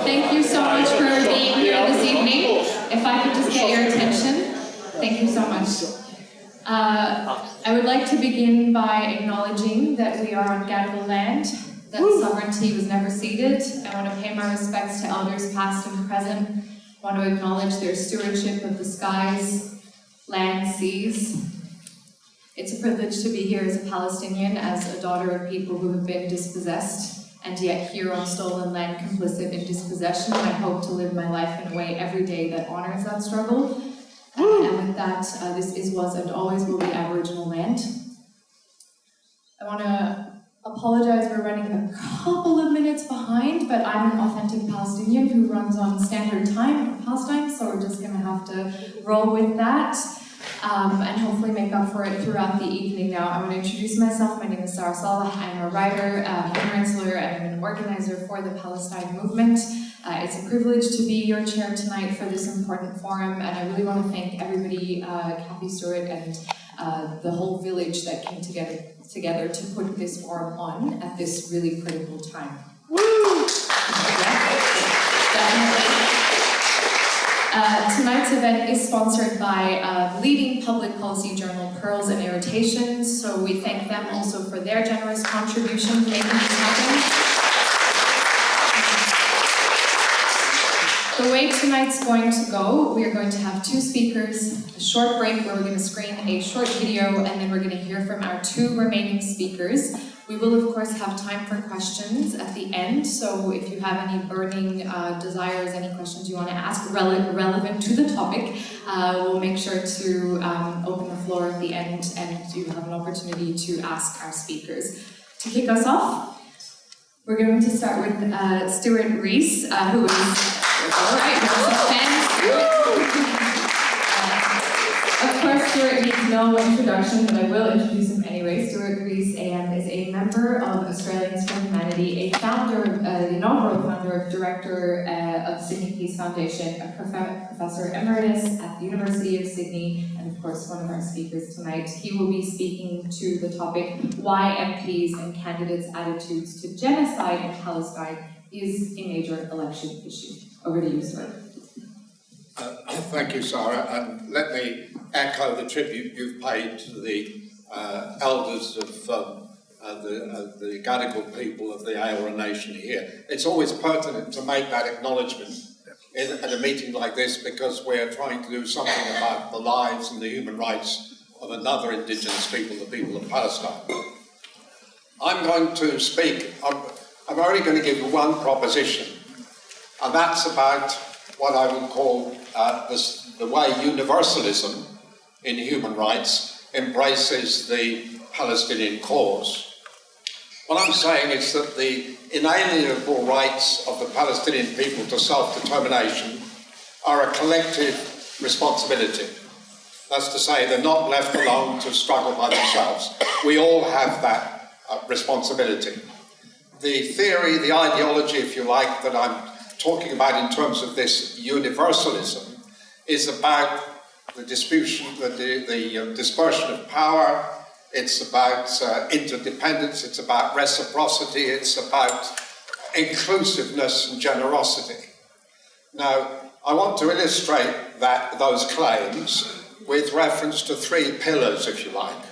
Thank you so much for being here this evening. If I could just get your attention. Thank you so much. I would like to begin by acknowledging that we are on Gadigal land, that sovereignty was never ceded. I want to pay my respects to elders past and present. I want to acknowledge their stewardship of the skies, land, seas. It's a privilege to be here as a Palestinian, as a daughter of people who have been dispossessed, and yet here on stolen land, complicit in dispossession. I hope to live my life in a way every day that honors that struggle. And with that, this was and always will be Aboriginal land. I want to apologize, we're running a couple of minutes behind, but I'm an authentic Palestinian who runs on standard time, Palestine, so we're just going to have to roll with that. And hopefully make up for it throughout the evening. Now, I want to introduce myself. My name is Sara Saleh. I'm a writer, human rights lawyer, and I'm an organizer for the Palestine movement. It's a privilege to be your chair tonight for this important forum, and I really want to thank everybody, Kathy, Stuart, and the whole village that came together to put this forum on at this really critical time. Woo! Tonight's event is sponsored by leading public policy journal Pearls and Irritations, so we thank them also for their generous contribution to making this happen. The way tonight's going to go, we are going to have two speakers, a short break where we're going to screen a short video, and then we're going to hear from our two remaining speakers. We will, of course, have time for questions at the end, so if you have any burning desires, any questions you want to ask relevant to the topic, we'll make sure to open the floor at the end, and you have an opportunity to ask our speakers. To kick us off, we're going to start with Stuart Rees, who is... All right, of course, Stuart needs no introduction, but I will introduce him anyway. Stuart Rees is a member of Australians for Humanity, a founder, the inaugural founder, director of Sydney Peace Foundation, a professor emeritus at the University of Sydney, and of course, one of our speakers tonight. He will be speaking to the topic, why MPs and candidates' attitudes to genocide in Palestine is a major election issue. Over to you, Stuart. Thank you, Sarah, and let me echo the tribute you've paid to the elders of the Gadigal people of the Eora Nation here. It's always pertinent to make that acknowledgement at a meeting like this because we're trying to do something about the lives and the human rights of another Indigenous people, the people of Palestine. I'm going to speak, I'm only going to give you one proposition, and that's about what I would call the way universalism in human rights embraces the Palestinian cause. What I'm saying is that the inalienable rights of the Palestinian people to self-determination are a collective responsibility. That's to say, they're not left alone to struggle by themselves. We all have that responsibility. The theory, the ideology, if you like, that I'm talking about in terms of this universalism is about the dispersion of power, it's about interdependence, it's about reciprocity, it's about inclusiveness and generosity. Now, I want to illustrate those claims with reference to three pillars, if you like.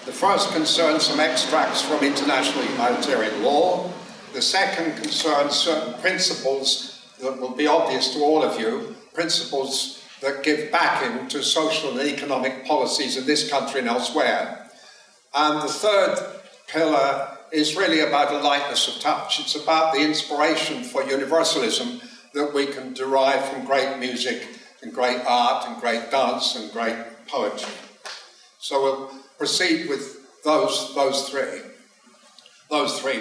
The first concerns some extracts from international humanitarian law. The second concerns certain principles that will be obvious to all of you, principles that give backing to social and economic policies in this country and elsewhere. And the third pillar is really about a lightness of touch. It's about the inspiration for universalism that we can derive from great music and great art and great dance and great poetry. So we'll proceed with those three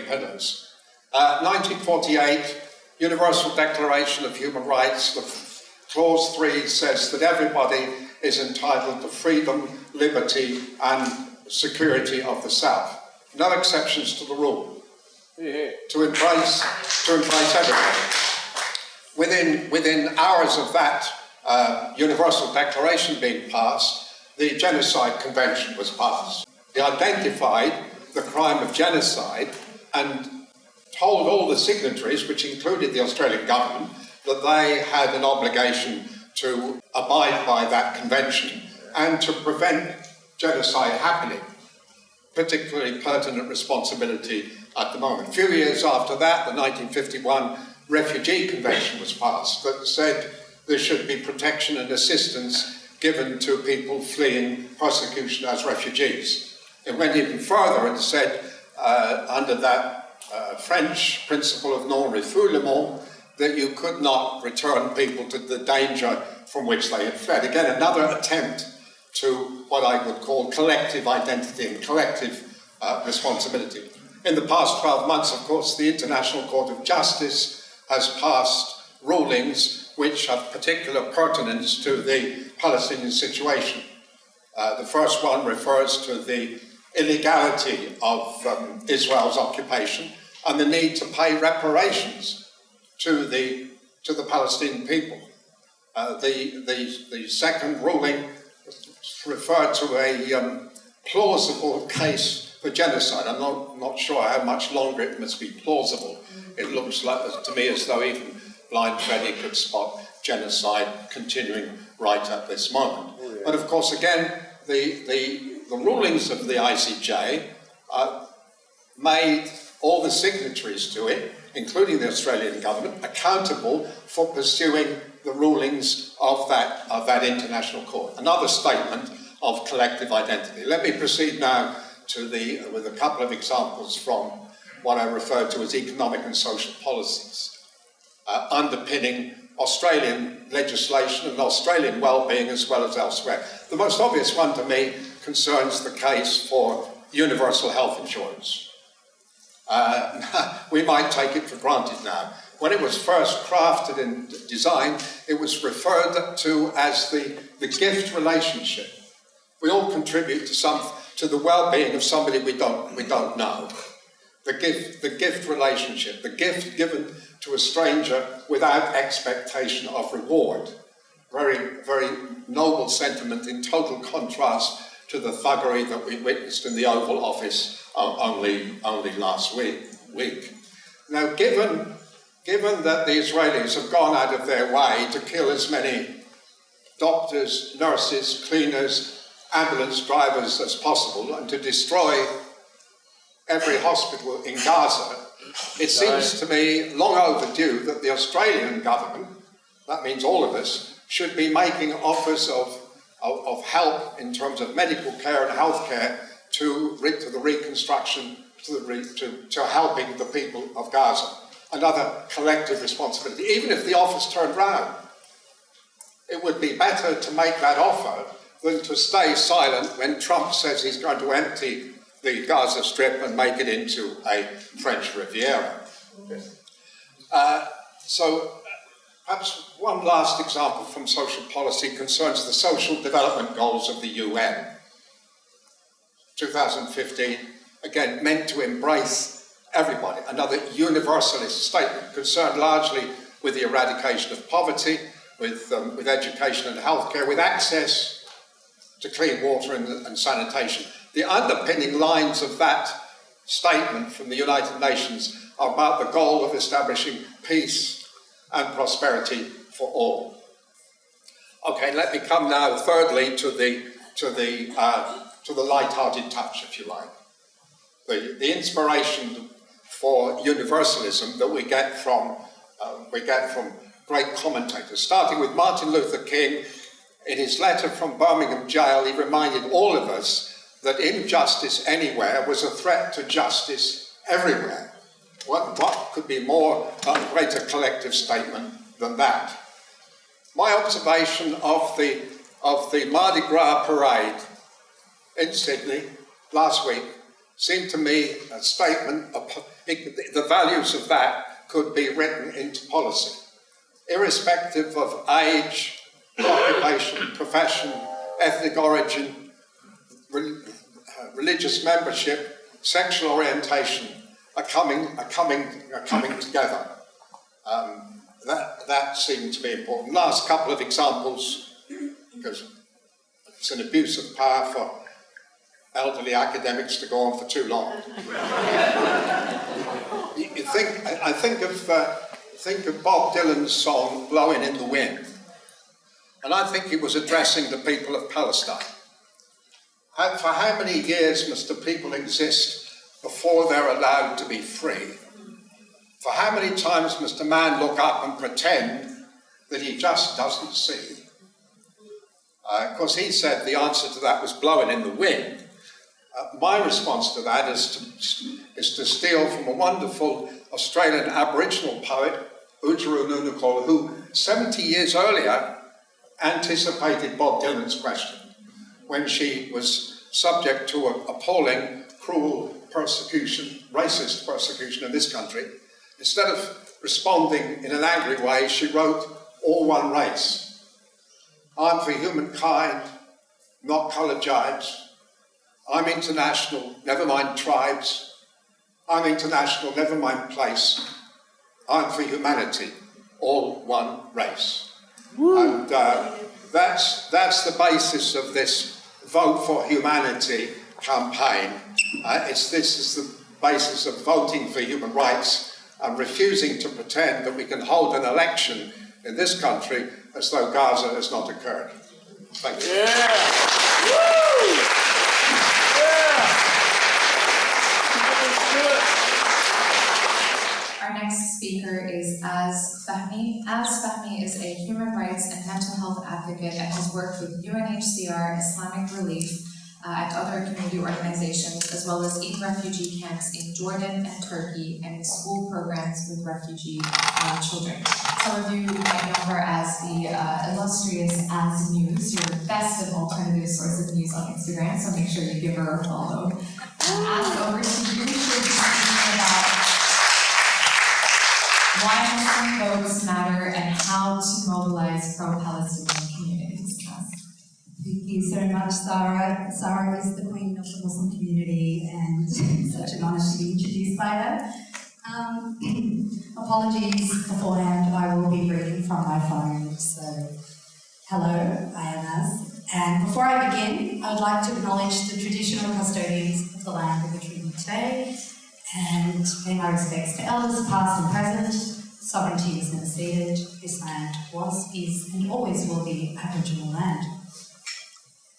pillars. 1948, Universal Declaration of Human Rights, Clause 3 says that everybody is entitled to freedom, liberty, and security of the self. No exceptions to the rule. To embrace everybody. Within hours of that Universal Declaration being passed, the Genocide Convention was passed. It identified the crime of genocide and told all the signatories, which included the Australian government, that they had an obligation to abide by that convention and to prevent genocide happening, particularly pertinent responsibility at the moment. A few years after that, the 1951 Refugee Convention was passed that said there should be protection and assistance given to people fleeing persecution as refugees. It went even further and said, under that French principle of non-refoulement, that you could not return people to the danger from which they had fled. Again, another attempt to what I would call collective identity and collective responsibility. In the past 12 months, of course, the International Court of Justice has passed rulings which have particular pertinence to the Palestinian situation. The first one refers to the illegality of Israel's occupation and the need to pay reparations to the Palestinian people. The second ruling referred to a plausible case for genocide. I'm not sure how much longer it must be plausible. It looks like, to me, as though even blind Freddy could spot genocide continuing right at this moment. Oh, yeah. But of course, again, the rulings of the ICJ made all the signatories to it, including the Australian government, accountable for pursuing the rulings of that international court. Another statement of collective identity. Let me proceed now with a couple of examples from what I refer to as economic and social policies, underpinning Australian legislation and Australian well-being as well as elsewhere. The most obvious one to me concerns the case for universal health insurance. We might take it for granted now. When it was first crafted and designed, it was referred to as the gift relationship. We all contribute to the well-being of somebody we don't know. The gift relationship, the gift given to a stranger without expectation of reward. Very, very noble sentiment in total contrast to the thuggery that we witnessed in the Oval Office only last week. Now, given that the Israelis have gone out of their way to kill as many doctors, nurses, cleaners, ambulance drivers as possible, and to destroy every hospital in Gaza, it seems to me long overdue that the Australian government, that means all of us, should be making offers of help in terms of medical care and health care to the reconstruction, to helping the people of Gaza. Another collective responsibility. Even if the offer's turned round, it would be better to make that offer than to stay silent when Trump says he's going to empty the Gaza Strip and make it into a French Riviera. So perhaps one last example from social policy concerns the social development goals of the UN. 2015, again, meant to embrace everybody. Another universalist statement concerned largely with the eradication of poverty, with education and healthcare, with access to clean water and sanitation. The underpinning lines of that statement from the United Nations are about the goal of establishing peace and prosperity for all. Okay, let me come now thirdly to the light-hearted touch, if you like. The inspiration for universalism that we get from great commentators, starting with Martin Luther King. In his letter from Birmingham jail, he reminded all of us that injustice anywhere was a threat to justice everywhere. What could be more a greater collective statement than that? My observation of the Mardi Gras parade in Sydney last week seemed to me a statement of the values of that could be written into policy, irrespective of age, occupation, profession, ethnic origin, religious membership, sexual orientation are coming together. That seemed to be important. Last couple of examples, because it's an abuse of power for elderly academics to go on for too long. think of Bob Dylan's song "Blowing in the Wind," and I think he was addressing the people of Palestine. For how many years must the people exist before they're allowed to be free? For how many times must a man look up and pretend that he just doesn't see? Of course, he said the answer to that was blowing in the wind. My response to that is to steal from a wonderful Australian Aboriginal poet, inaugural, who 70 years earlier anticipated Bob Dylan's question when she was subject to appalling, cruel persecution, racist persecution in this country. Instead of responding in an angry way, she wrote, "All one race. I'm for humankind, not coloured jibes. I'm international, never mind tribes. I'm international, never mind place. I'm for humanity, all one race." And that's the basis of this Vote for Humanity campaign. This is the basis of voting for human rights and refusing to pretend that we can hold an election in this country as though Gaza has not occurred. Thank you. Yeah. Woo! Yeah. Our next speaker is Azz Fahmi. Azz Fahmi is a human rights and mental health advocate and has worked with UNHCR, Islamic Relief, and other community organizations, as well as in refugee camps in Jordan and Turkey, and in school programs with refugee children. Some of you might know her as the illustrious Azz News, your best and alternative source of news on Instagram, so make sure you give her a follow. Azz, over to you. She'll be speaking about why Muslim votes matter and how to mobilize pro-Palestinian communities. Thank you so much, Sara. Sara is the queen of the Muslim community, and it's such an honour to be introduced by her. Apologies beforehand, I will be reading from my phone. So, hello, I am Azz. And before I begin, I would like to acknowledge the traditional custodians of the land of which we meet today, and pay my respects to elders past and present. Sovereignty is never ceded. This land was, is, and always will be Aboriginal land.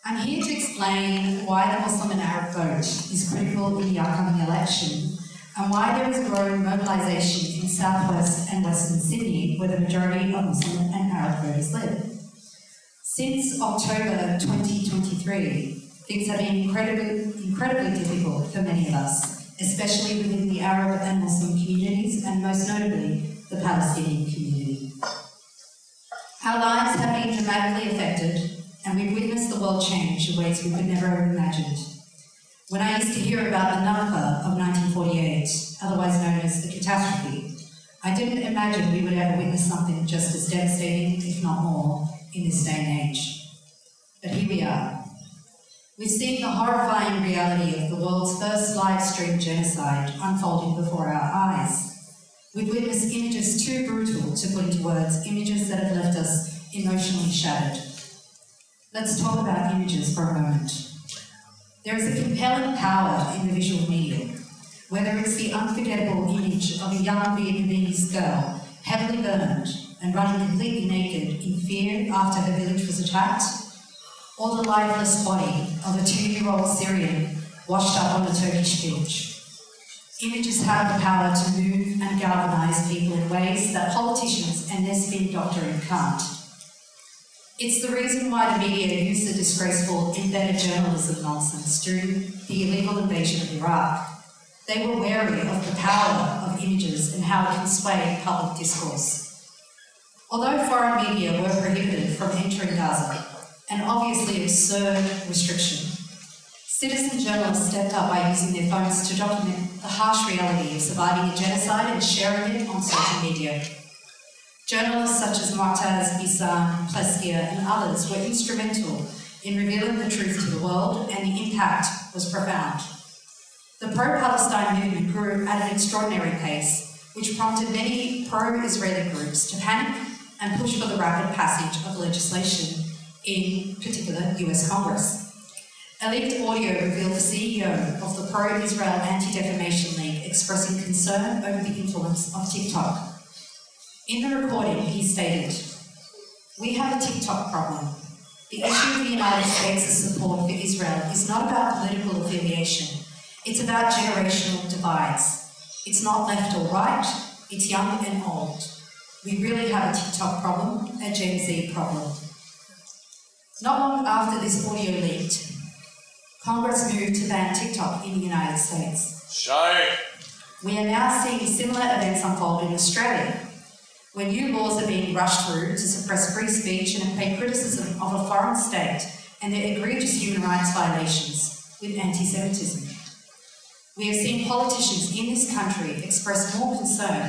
I'm here to explain why the Muslim and Arab vote is critical in the upcoming election, and why there is growing mobilisation in southwest and western Sydney, where the majority of Muslim and Arab voters live. Since October 2023, things have been incredibly difficult for many of us, especially within the Arab and Muslim communities, and most notably, the Palestinian community. Our lives have been dramatically affected, and we've witnessed the world change in ways we could never have imagined. When I used to hear about the Nakba of 1948, otherwise known as the catastrophe, I didn't imagine we would ever witness something just as devastating, if not more, in this day and age. But here we are. We've seen the horrifying reality of the world's first live-streamed genocide unfolding before our eyes. We've witnessed images too brutal to put into words, images that have left us emotionally shattered. Let's talk about images for a moment. There is a compelling power in the visual medium, whether it's the unforgettable image of a young Vietnamese girl heavily burned and running completely naked in fear after her village was attacked, or the lifeless body of a 2-year-old Syrian washed up on a Turkish beach. Images have the power to move and galvanise people in ways that politicians and their spin doctoring can't. It's the reason why the media used the disgraceful embedded journalism nonsense during the illegal invasion of Iraq. They were wary of the power of images and how it can sway public discourse. Although foreign media were prohibited from entering Gaza, an obviously absurd restriction, citizen journalists stepped up by using their phones to document the harsh reality of surviving a genocide and sharing it on social media. Journalists such as Mu'taz, Bisan, Pleskia and others were instrumental in revealing the truth to the world, and the impact was profound. The pro-Palestine movement grew at an extraordinary pace, which prompted many pro-Israeli groups to panic and push for the rapid passage of legislation, in particular US Congress. A leaked audio revealed the CEO of the pro-Israel Anti-Defamation League expressing concern over the influence of TikTok. In the recording, he stated, "We have a TikTok problem. The issue of the United States' support for Israel is not about political affiliation. It's about generational divides. It's not left or right, it's young and old. We really have a TikTok problem, a Gen Z problem." Not long after this audio leaked, Congress moved to ban TikTok in the United States. Shame. We are now seeing similar events unfold in Australia, where new laws are being rushed through to suppress free speech and pay criticism of a foreign state and their egregious human rights violations with anti-Semitism. We have seen politicians in this country express more concern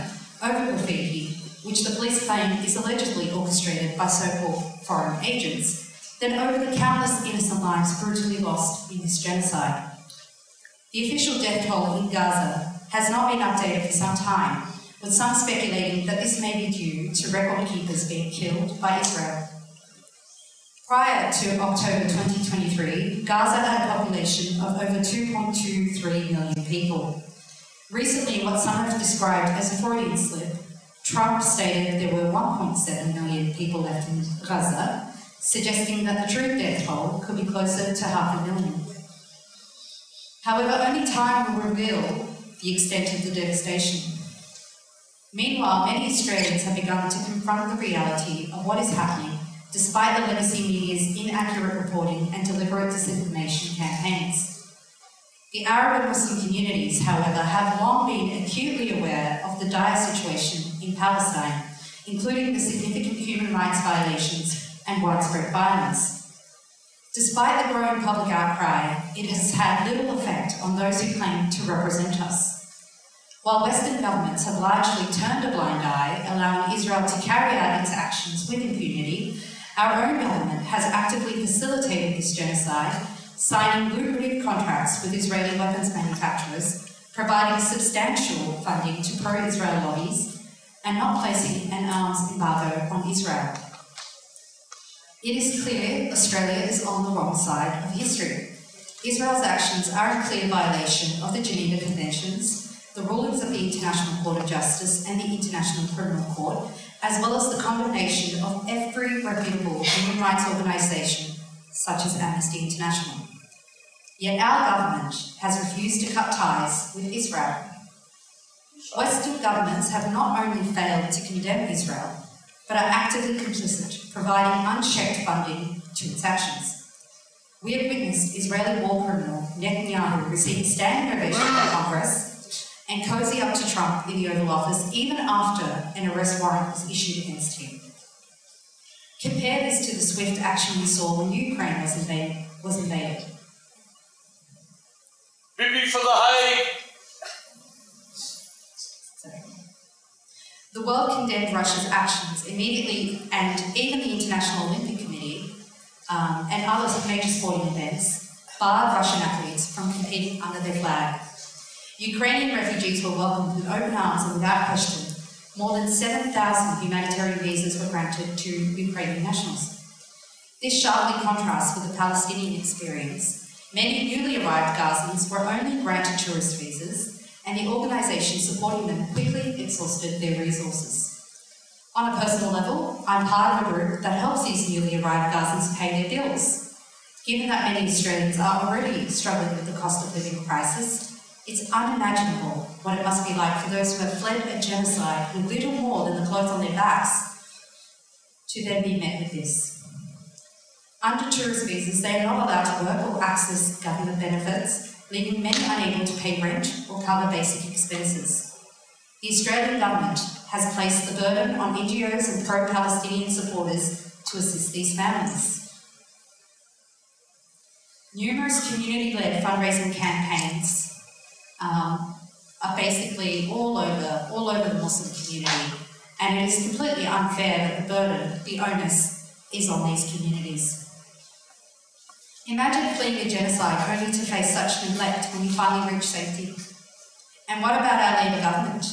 over graffiti, which the police claim is allegedly orchestrated by so-called foreign agents, than over the countless innocent lives brutally lost in this genocide. The official death toll in Gaza has not been updated for some time, with some speculating that this may be due to record keepers being killed by Israel. Prior to October 2023, Gaza had a population of over 2.23 million people. Recently, what some have described as a Freudian slip, Trump stated there were 1.7 million people left in Gaza, suggesting that the true death toll could be closer to 500,000. However, only time will reveal the extent of the devastation. Meanwhile, many Australians have begun to confront the reality of what is happening, despite the legacy media's inaccurate reporting and deliberate disinformation campaigns. The Arab and Muslim communities, however, have long been acutely aware of the dire situation in Palestine, including the significant human rights violations and widespread violence. Despite the growing public outcry, it has had little effect on those who claim to represent us. While Western governments have largely turned a blind eye, allowing Israel to carry out its actions with impunity, our own government has actively facilitated this genocide, signing lucrative contracts with Israeli weapons manufacturers, providing substantial funding to pro-Israel lobbies, and not placing an arms embargo on Israel. It is clear Australia is on the wrong side of history. Israel's actions are in clear violation of the Geneva Conventions, the rulings of the International Court of Justice and the International Criminal Court, as well as the condemnation of every reputable human rights organisation, such as Amnesty International. Yet our government has refused to cut ties with Israel. Western governments have not only failed to condemn Israel, but are actively complicit, providing unchecked funding to its actions. We have witnessed Israeli war criminal Netanyahu receive standing ovation by Congress and cozy up to Trump in the Oval Office even after an arrest warrant was issued against him. Compare this to the swift action we saw when Ukraine was invaded. Bibi for the Hague! The world condemned Russia's actions immediately, and even the International Olympic Committee and other major sporting events barred Russian athletes from competing under their flag. Ukrainian refugees were welcomed with open arms and without question. More than 7,000 humanitarian visas were granted to Ukrainian nationals. This sharply contrasts with the Palestinian experience. Many newly arrived Gazans were only granted tourist visas, and the organisation supporting them quickly exhausted their resources. On a personal level, I'm part of a group that helps these newly arrived Gazans pay their bills. Given that many Australians are already struggling with the cost of living crisis, it's unimaginable what it must be like for those who have fled a genocide with little more than the clothes on their backs to then be met with this. Under tourist visas, they are not allowed to work or access government benefits, leaving many unable to pay rent or cover basic expenses. The Australian government has placed the burden on NGOs and pro-Palestinian supporters to assist these families. Numerous community-led fundraising campaigns are basically all over the Muslim community, and it is completely unfair that the burden, the onus, is on these communities. Imagine fleeing a genocide only to face such neglect when you finally reach safety. And what about our Labor government?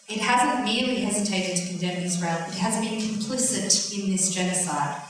It hasn't merely hesitated to condemn Israel, it has been complicit in this genocide.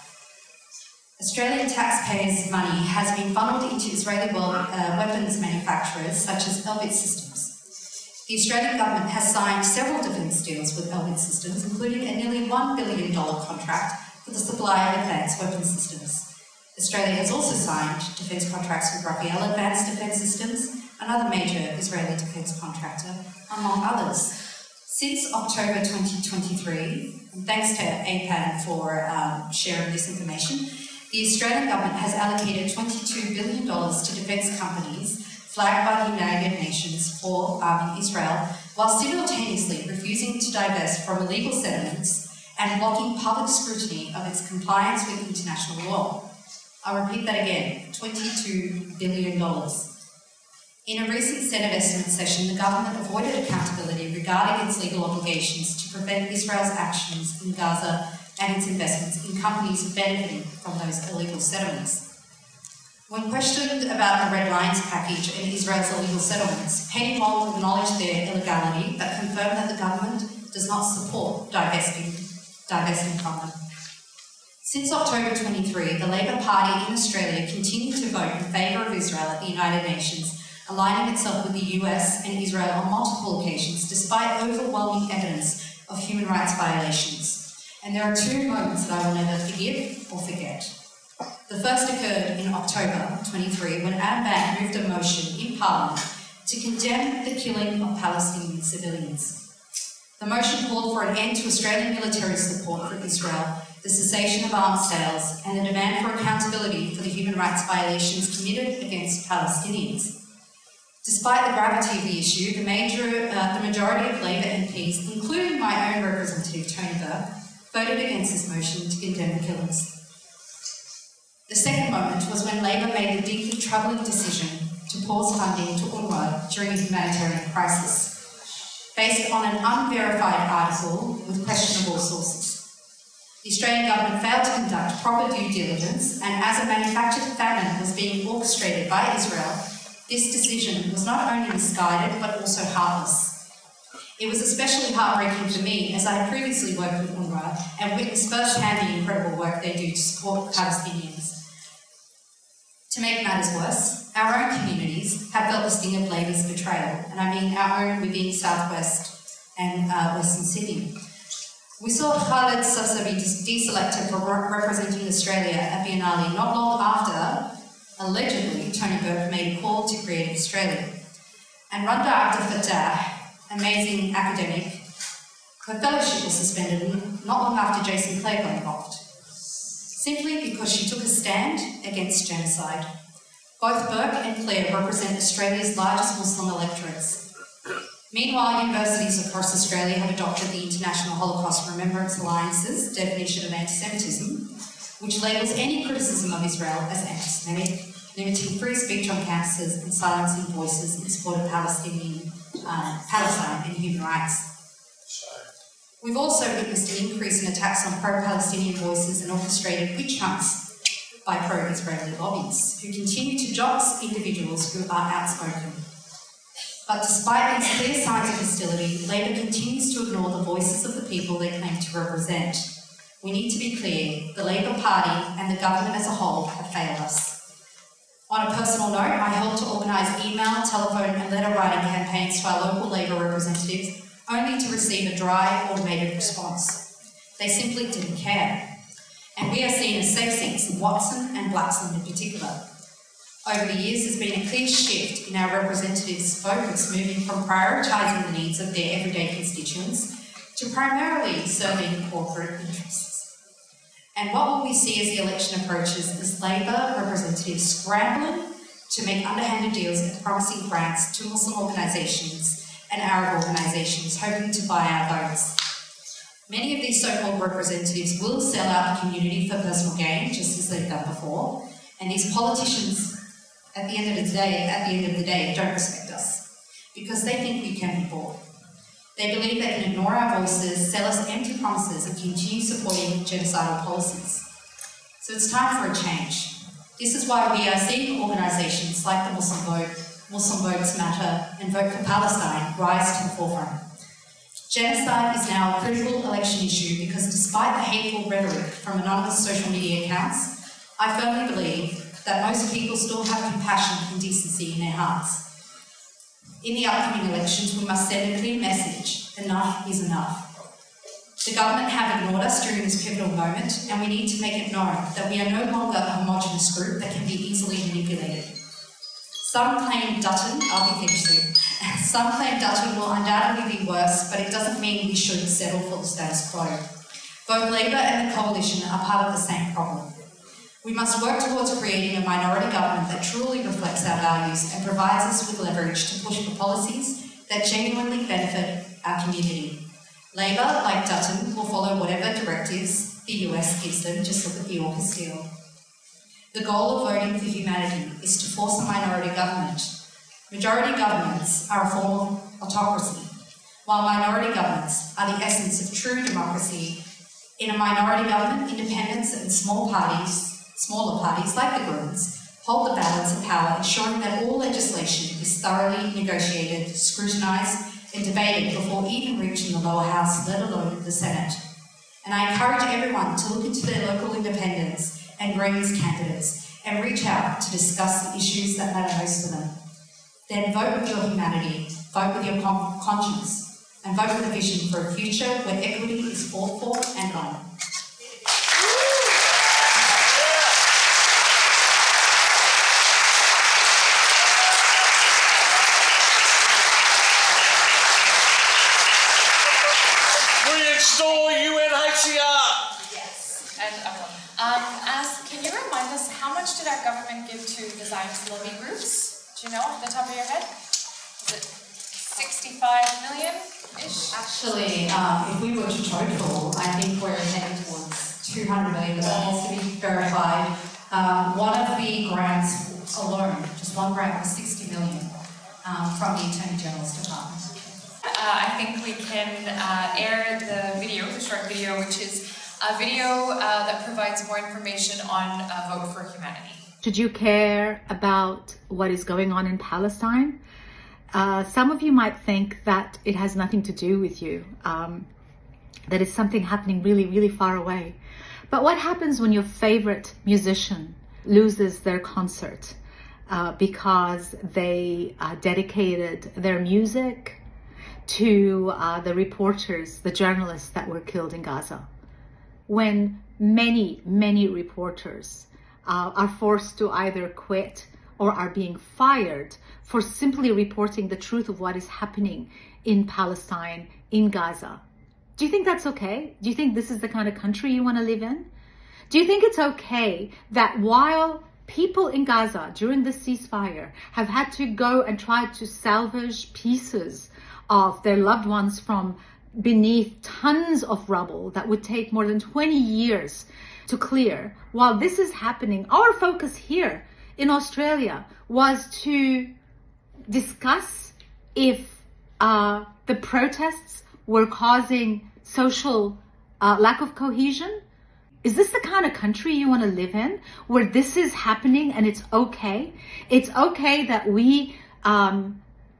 Australian taxpayers' money has been funneled into Israeli weapons manufacturers such as Elbit Systems. The Australian government has signed several defence deals with Elbit Systems, including a nearly $1 billion contract for the supply of advanced weapon systems. Australia has also signed defence contracts with Rafael Advanced Defence Systems, another major Israeli defence contractor, among others. Since October 2023, and thanks to APAN for sharing this information, the Australian government has allocated $22 billion to defence companies flagged by the United Nations for arming Israel, while simultaneously refusing to divest from illegal settlements and blocking public scrutiny of its compliance with international law. I'll repeat that again, $22 billion. In a recent Senate estimate session, the government avoided accountability regarding its legal obligations to prevent Israel's actions in Gaza and its investments in companies benefiting from those illegal settlements. When questioned about the Red Lines package and Israel's illegal settlements, Penny Wong acknowledged their illegality but confirmed that the government does not support divesting from them. Since October 23, the Labor Party in Australia continued to vote in favour of Israel at the United Nations, aligning itself with the US and Israel on multiple occasions, despite overwhelming evidence of human rights violations. And there are two moments that I will never forgive or forget. The first occurred in October 23 when Adam Bank moved a motion in Parliament to condemn the killing of Palestinian civilians. The motion called for an end to Australian military support for Israel, the cessation of arms sales, and the demand for accountability for the human rights violations committed against Palestinians. Despite the gravity of the issue, the majority of Labor MPs, including my own representative Tony Burke, voted against this motion to condemn the killings. The second moment was when Labor made the deeply troubling decision to pause funding to UNRWA during a humanitarian crisis, based on an unverified article with questionable sources. The Australian government failed to conduct proper due diligence, and as a manufactured famine was being orchestrated by Israel, this decision was not only misguided but also heartless. It was especially heartbreaking for me, as I had previously worked with UNRWA and witnessed firsthand the incredible work they do to support Palestinians. To make matters worse, our own communities have felt the sting of Labor's betrayal, and I mean our own within Southwest and Western Sydney. We saw Khaled Sasabi deselected for representing Australia at Biennale not long after, allegedly, Tony Burke made a call to create Australia. And Randa Abdel Fattah, amazing academic, her fellowship was suspended not long after Jason Clare got involved, simply because she took a stand against genocide. Both Burke and Clare represent Australia's largest Muslim electorates. Meanwhile, universities across Australia have adopted the International Holocaust Remembrance Alliance's definition of anti-Semitism, which labels any criticism of Israel as anti-Semitic, limiting free speech on campuses and silencing voices in support of Palestine and human rights. We've also witnessed an increase in attacks on pro-Palestinian voices and orchestrated witch hunts by pro-Israeli lobbyists, who continue to dox individuals who are outspoken. But despite these clear signs of hostility, Labor continues to ignore the voices of the people they claim to represent. We need to be clear, the Labor Party and the government as a whole have failed us. On a personal note, I helped to organise email, telephone and letter writing campaigns to our local Labor representatives, only to receive a dry, automated response. They simply didn't care. And we are seen as safe seats in Watson and Blaxland in particular. Over the years, there's been a clear shift in our representatives' focus, moving from prioritising the needs of their everyday constituents to primarily serving corporate interests. And what will we see as the election approaches is Labor representatives scrambling to make underhanded deals and promising grants to Muslim organisations and Arab organisations, hoping to buy our votes. Many of these so-called representatives will sell out the community for personal gain, just as they've done before, and these politicians, at the end of the day, don't respect us, because they think we can be bought. They believe they can ignore our voices, sell us empty promises, and continue supporting genocidal policies. So it's time for a change. This is why we are seeing organisations like the Muslim Vote, Muslim Votes Matter, and Vote for Palestine rise to the forefront. Genocide is now a critical election issue because despite the hateful rhetoric from anonymous social media accounts, I firmly believe that most people still have compassion and decency in their hearts. In the upcoming elections, we must send a clear message: enough is enough. The government have ignored us during this pivotal moment, and we need to make it known that we are no longer a homogenous group that can be easily manipulated. Some claim Dutton, I'll be finished soon. Some claim Dutton will undoubtedly be worse, but it doesn't mean we should settle for the status quo. Both Labor and the Coalition are part of the same problem. We must work towards creating a minority government that truly reflects our values and provides us with leverage to push for policies that genuinely benefit our community. Labor, like Dutton, will follow whatever directives the US gives them. Just look at the AUKUS deal. The goal of voting for humanity is to force a minority government. Majority governments are a form of autocracy, while minority governments are the essence of true democracy. In a minority government, independents and smaller parties like the Greens hold the balance of power, ensuring that all legislation is thoroughly negotiated, scrutinised and debated before even reaching the lower house, let alone the Senate. And I encourage everyone to look into their local independents and Greens candidates and reach out to discuss the issues that matter most to them. Then vote with your humanity, vote with your conscience, and vote with a vision for a future where equity is fought for and won. Restore UNHCR! Yes, and Azz, can you remind us how much did our government give to the Zionist lobby groups? Do you know off the top of your head? Is it 65 million-ish? Actually, if we were to total, I think we're heading towards 200 million, but that has to be verified. One of the grants alone, just one grant, was 60 million from the Attorney General's Department. I think we can air the video, the short video, which is a video that provides more information on Vote for Humanity. Should you care about what is going on in Palestine? Some of you might think that it has nothing to do with you, that it's something happening really, really far away. But what happens when your favorite musician loses their concert because they dedicated their music to the reporters, the journalists that were killed in Gaza? When many, many reporters are forced to either quit or are being fired for simply reporting the truth of what is happening in Palestine, in Gaza. Do you think that's okay? Do you think this is the kind of country you want to live in? Do you think it's okay that while people in Gaza during the ceasefire have had to go and try to salvage pieces of their loved ones from beneath tons of rubble that would take more than 20 years to clear, while this is happening, our focus here in Australia was to discuss if the protests were causing social lack of cohesion? Is this the kind of country you want to live in, where this is happening and it's okay? It's okay that we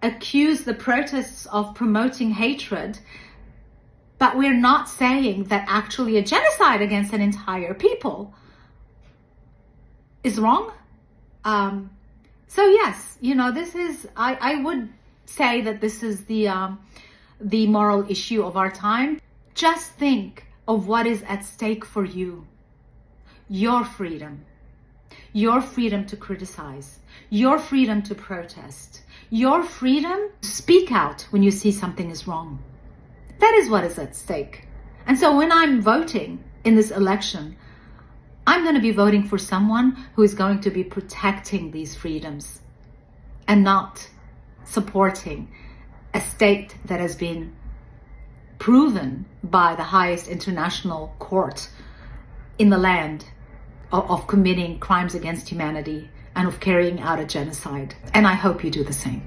accuse the protests of promoting hatred, but we're not saying that actually a genocide against an entire people is wrong. So yes, you know, this is, I would say that this is the moral issue of our time. Just think of what is at stake for you. Your freedom to criticize, your freedom to protest, your freedom to speak out when you see something is wrong. That is what is at stake. And so when I'm voting in this election, I'm going to be voting for someone who is going to be protecting these freedoms and not supporting a state that has been proven by the highest international court in the land of committing crimes against humanity and of carrying out a genocide. And I hope you do the same.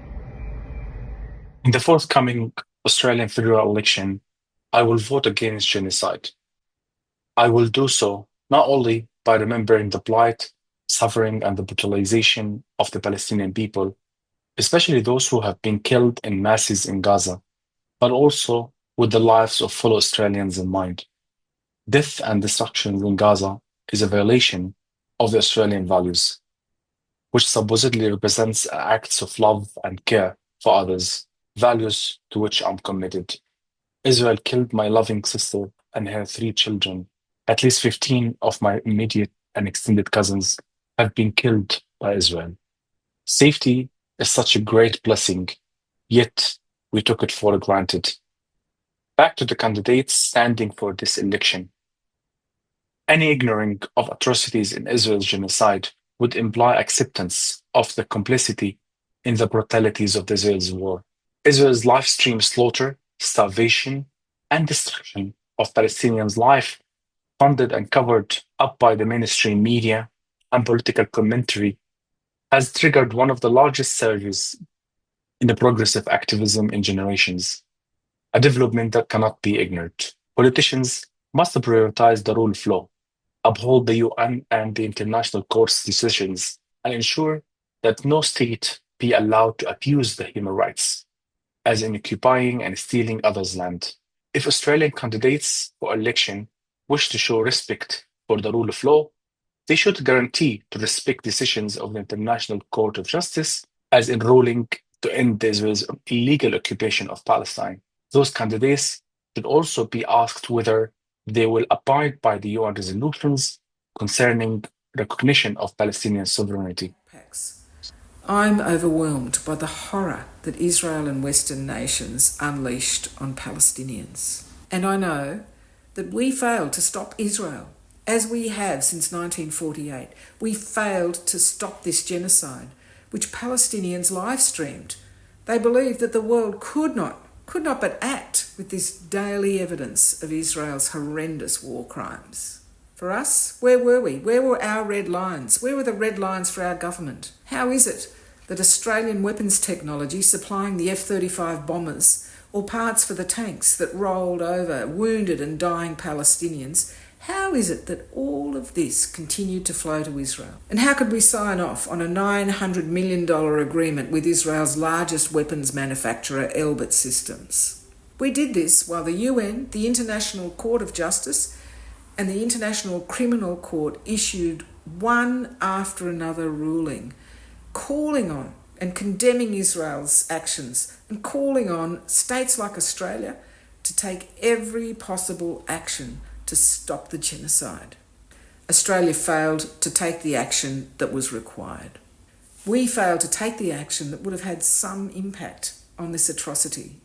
In the forthcoming Australian federal election, I will vote against genocide. I will do so not only by remembering the plight, suffering, and the brutalization of the Palestinian people, especially those who have been killed in masses in Gaza, but also with the lives of fellow Australians in mind. Death and destruction in Gaza is a violation of the Australian values, which supposedly represents acts of love and care for others, values to which I'm committed. Israel killed my loving sister and her 3 children. At least 15 of my immediate and extended cousins have been killed by Israel. Safety is such a great blessing, yet we took it for granted. Back to the candidates standing for this election. Any ignoring of atrocities in Israel's genocide would imply acceptance of the complicity in the brutalities of Israel's war. Israel's live-stream slaughter, starvation, and destruction of Palestinians' life, funded and covered up by the mainstream media and political commentary, has triggered one of the largest surges in the progressive activism in generations, a development that cannot be ignored. Politicians must prioritize the rule of law, uphold the UN and the international court's decisions, and ensure that no state be allowed to abuse the human rights, as in occupying and stealing others' land. If Australian candidates for election wish to show respect for the rule of law, they should guarantee to respect decisions of the International Court of Justice, as in ruling to end Israel's illegal occupation of Palestine. Those candidates should also be asked whether they will abide by the UN resolutions concerning recognition of Palestinian sovereignty. I'm overwhelmed by the horror that Israel and Western nations unleashed on Palestinians. And I know that we failed to stop Israel, as we have since 1948. We failed to stop this genocide, which Palestinians live-streamed. They believed that the world could not but act with this daily evidence of Israel's horrendous war crimes. For us, where were we? Where were our red lines? Where were the red lines for our government? How is it that Australian weapons technology supplying the F-35 bombers or parts for the tanks that rolled over wounded and dying Palestinians, how is it that all of this continued to flow to Israel? And how could we sign off on a $900 million agreement with Israel's largest weapons manufacturer, Elbit Systems? We did this while the UN, the International Court of Justice, and the International Criminal Court issued one after another ruling, calling on and condemning Israel's actions and calling on states like Australia to take every possible action to stop the genocide. Australia failed to take the action that was required. We failed to take the action that would have had some impact on this atrocity.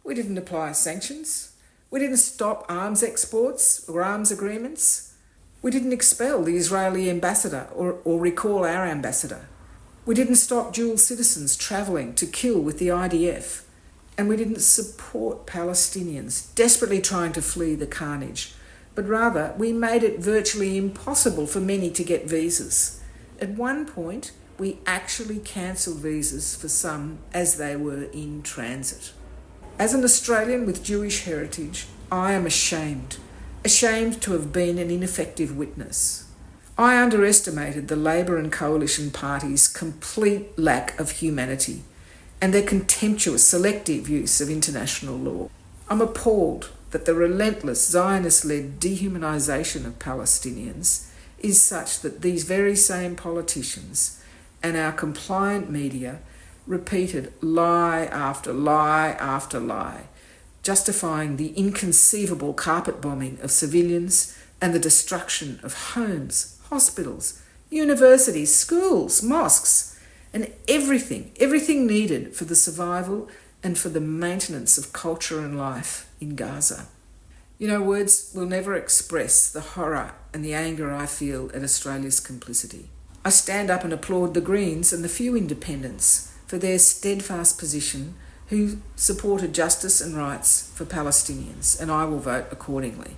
We didn't apply sanctions. We didn't stop arms exports or arms agreements. We didn't expel the Israeli ambassador or recall our ambassador. We didn't stop dual citizens travelling to kill with the IDF. And we didn't support Palestinians desperately trying to flee the carnage, but rather we made it virtually impossible for many to get visas. At one point, we actually cancelled visas for some as they were in transit. As an Australian with Jewish heritage, I am ashamed to have been an ineffective witness. I underestimated the Labor and Coalition parties' complete lack of humanity and their contemptuous selective use of international law. I'm appalled that the relentless Zionist-led dehumanisation of Palestinians is such that these very same politicians and our compliant media repeated lie after lie after lie, justifying the inconceivable carpet bombing of civilians and the destruction of homes, hospitals, universities, schools, mosques, and everything needed for the survival and for the maintenance of culture and life in Gaza. You know, words will never express the horror and the anger I feel at Australia's complicity. I stand up and applaud the Greens and the few independents for their steadfast position who supported justice and rights for Palestinians, and I will vote accordingly.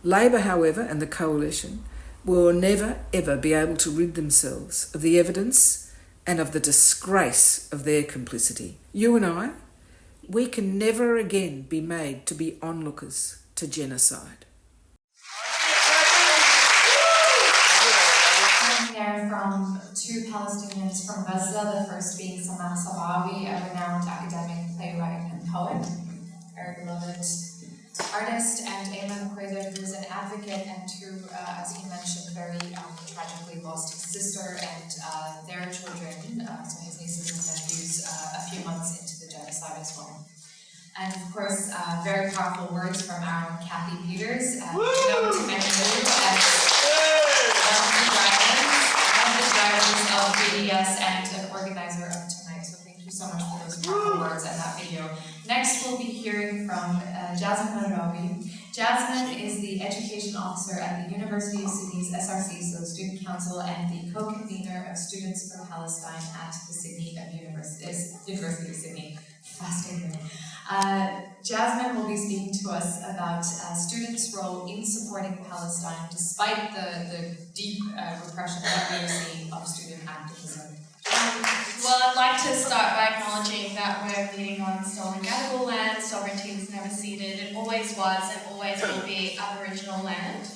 Labor, however, and the Coalition will never ever be able to rid themselves of the evidence and of the disgrace of their complicity. You and I, we can never again be made to be onlookers to genocide. I'm here from 2 Palestinians from Gaza, the first being Sara Saleh, a renowned academic, playwright, and poet, very beloved artist, and Ayman Quader, who's an advocate and who, as he mentioned, very tragically lost his sister and their children, so his nieces and nephews, a few months into the genocide as well. And of course, very powerful words from our own Kathy Peters, known to many of you as one of the drivers of BDS and an organizer of tonight. So thank you so much for those powerful words and that video. Next, we'll be hearing from Jasmine Al-Rawi. Jasmine is the Education Officer at the University of Sydney's SRC, so Student Council, and the co-convenor of Students for Palestine at the University of Sydney. Fascinating. Jasmine will be speaking to us about students' role in supporting Palestine despite the deep repression that we are seeing of student activism. Well, I'd like to start by acknowledging that we're meeting on stolen Gadigal land. Sovereignty is never ceded. It always was and always will be Aboriginal land.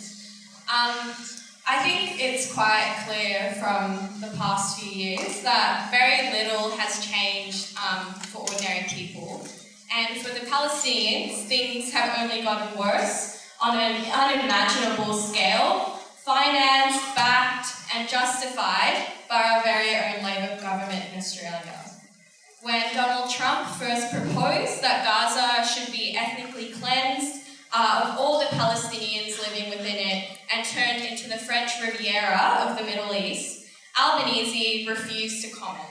I think it's quite clear from the past few years that very little has changed for ordinary people. And for the Palestinians, things have only gotten worse on an unimaginable scale, financed, backed, and justified by our very own Labor government in Australia. When Donald Trump first proposed that Gaza should be ethnically cleansed of all the Palestinians living within it and turned into the French Riviera of the Middle East, Albanese refused to comment.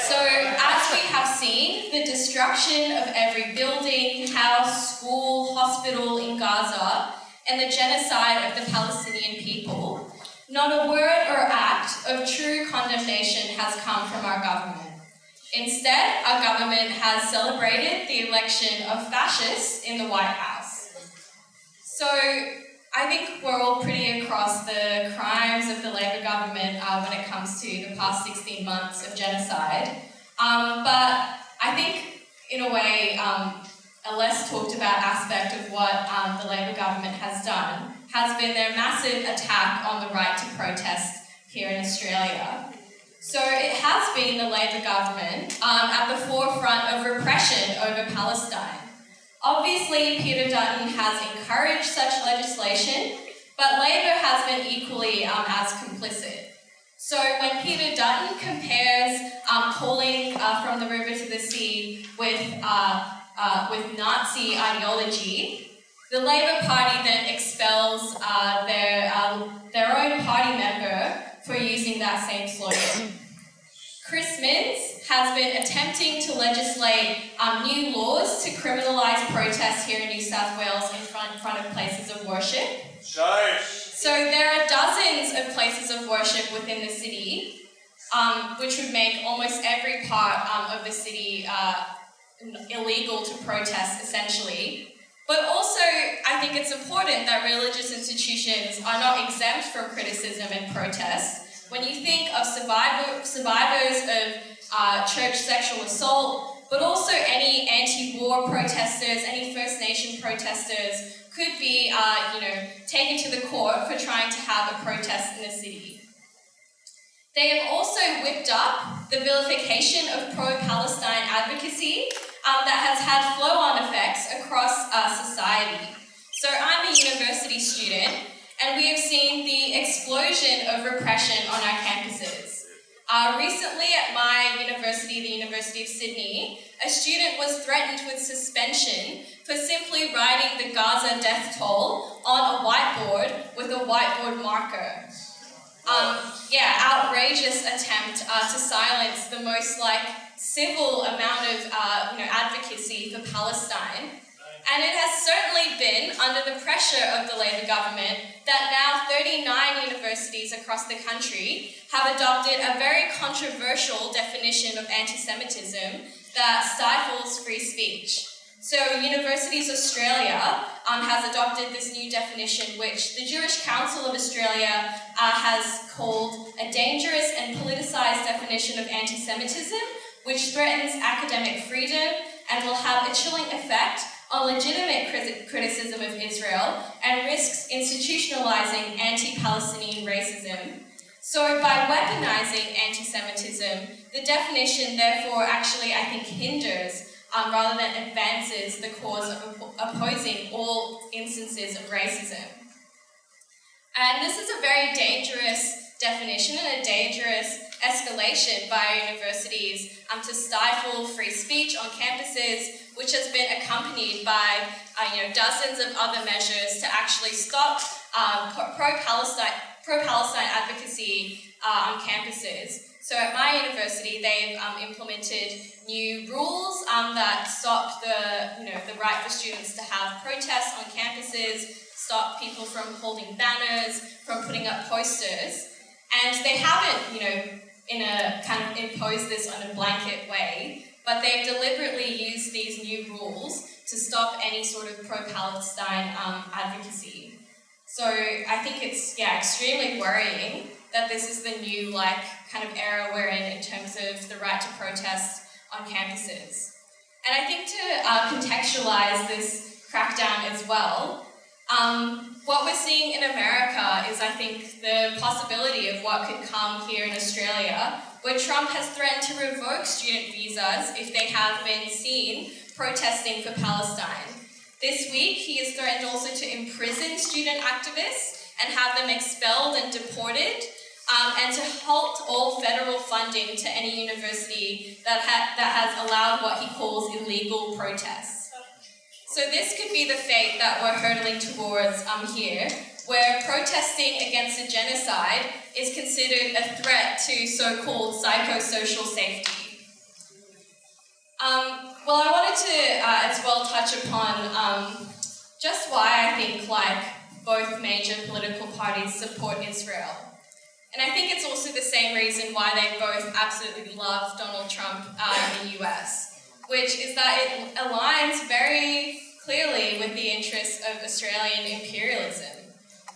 So, as we have seen, the destruction of every building, house, school, hospital in Gaza, and the genocide of the Palestinian people, not a word or act of true condemnation has come from our government. Instead, our government has celebrated the election of fascists in the White House. So, I think we're all pretty across the crimes of the Labor government when it comes to the past 16 months of genocide. But I think, in a way, a less talked about aspect of what the Labor government has done has been their massive attack on the right to protest here in Australia. So it has been the Labor government at the forefront of repression over Palestine. Obviously, Peter Dutton has encouraged such legislation, but Labor has been equally as complicit. So when Peter Dutton compares calling from the river to the sea with Nazi ideology, the Labor Party then expels their own party member for using that same slogan. Chris Minns has been attempting to legislate new laws to criminalise protests here in New South Wales in front of places of worship. So there are dozens of places of worship within the city, which would make almost every part of the city illegal to protest, essentially. But also, I think it's important that religious institutions are not exempt from criticism and protest. When you think of survivors of church sexual assault, but also any anti-war protesters, any First Nation protesters could be, taken to the court for trying to have a protest in the city. They have also whipped up the vilification of pro-Palestine advocacy that has had flow-on effects across society. So I'm a university student, and we have seen the explosion of repression on our campuses. Recently at my university, the University of Sydney, a student was threatened with suspension for simply writing the Gaza death toll on a whiteboard with a whiteboard marker. Outrageous attempt to silence the most civil amount of advocacy for Palestine. And it has certainly been under the pressure of the Labor government that now 39 universities across the country have adopted a very controversial definition of anti-Semitism that stifles free speech. So Universities Australia has adopted this new definition, which the Jewish Council of Australia has called a dangerous and politicised definition of anti-Semitism, which threatens academic freedom and will have a chilling effect on legitimate criticism of Israel and risks institutionalizing anti-Palestinian racism. So by weaponizing anti-Semitism, the definition therefore actually, I think, hinders rather than advances the cause of opposing all instances of racism. And this is a very dangerous definition and a dangerous escalation by universities to stifle free speech on campuses, which has been accompanied by dozens of other measures to actually stop pro-Palestine advocacy on campuses. So at my university, they've implemented new rules that stop the right for students to have protests on campuses, stop people from holding banners, from putting up posters, and they haven't, in a kind of imposed this on a blanket way, but they've deliberately used these new rules to stop any sort of pro-Palestine advocacy. So I think it's extremely worrying that this is the new kind of era we're in terms of the right to protest on campuses. And I think to contextualize this crackdown as well, what we're seeing in America is, I think, the possibility of what could come here in Australia, where Trump has threatened to revoke student visas if they have been seen protesting for Palestine. This week, he has threatened also to imprison student activists and have them expelled and deported, and to halt all federal funding to any university that has allowed what he calls illegal protests. So this could be the fate that we're hurtling towards here, where protesting against a genocide is considered a threat to so-called psychosocial safety. Well, I wanted to as well touch upon just why I think both major political parties support Israel. And I think it's also the same reason why they both absolutely love Donald Trump in the US, which is that it aligns very clearly with the interests of Australian imperialism.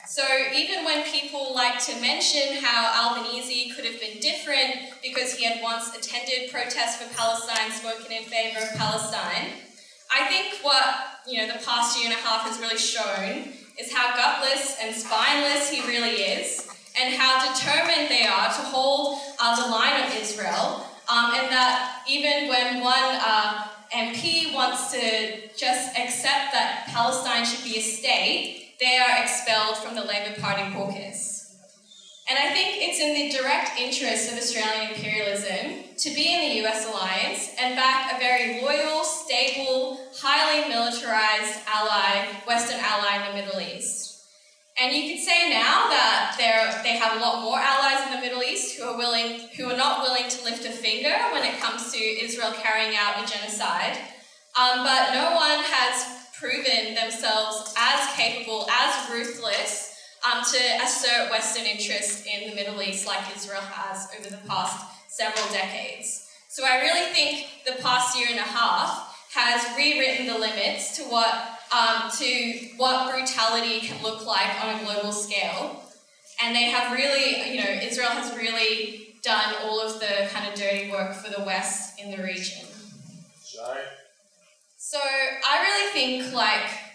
So even when people like to mention how Albanese could have been different because he had once attended protests for Palestine, spoken in favour of Palestine, I think what the past year and a half has really shown is how gutless and spineless he really is, and how determined they are to hold the line on Israel, and that even when one MP wants to just accept that Palestine should be a state, they are expelled from the Labour Party caucus. And I think it's in the direct interest of Australian imperialism to be in the US alliance and back a very loyal, stable, highly militarized ally, Western ally in the Middle East. And you could say now that they have a lot more allies in the Middle East who are not willing to lift a finger when it comes to Israel carrying out a genocide. But no one has proven themselves as capable, as ruthless, to assert Western interests in the Middle East like Israel has over the past several decades. So I really think the past year and a half has rewritten the limits to what brutality can look like on a global scale. And they have really, Israel has really done all of the kind of dirty work for the West in the region. So I really think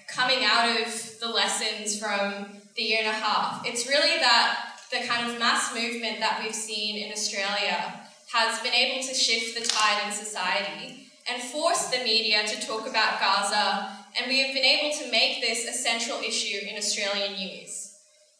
coming out of the lessons from the year and a half, it's really that the kind of mass movement that we've seen in Australia has been able to shift the tide in society and force the media to talk about Gaza, and we have been able to make this a central issue in Australian news.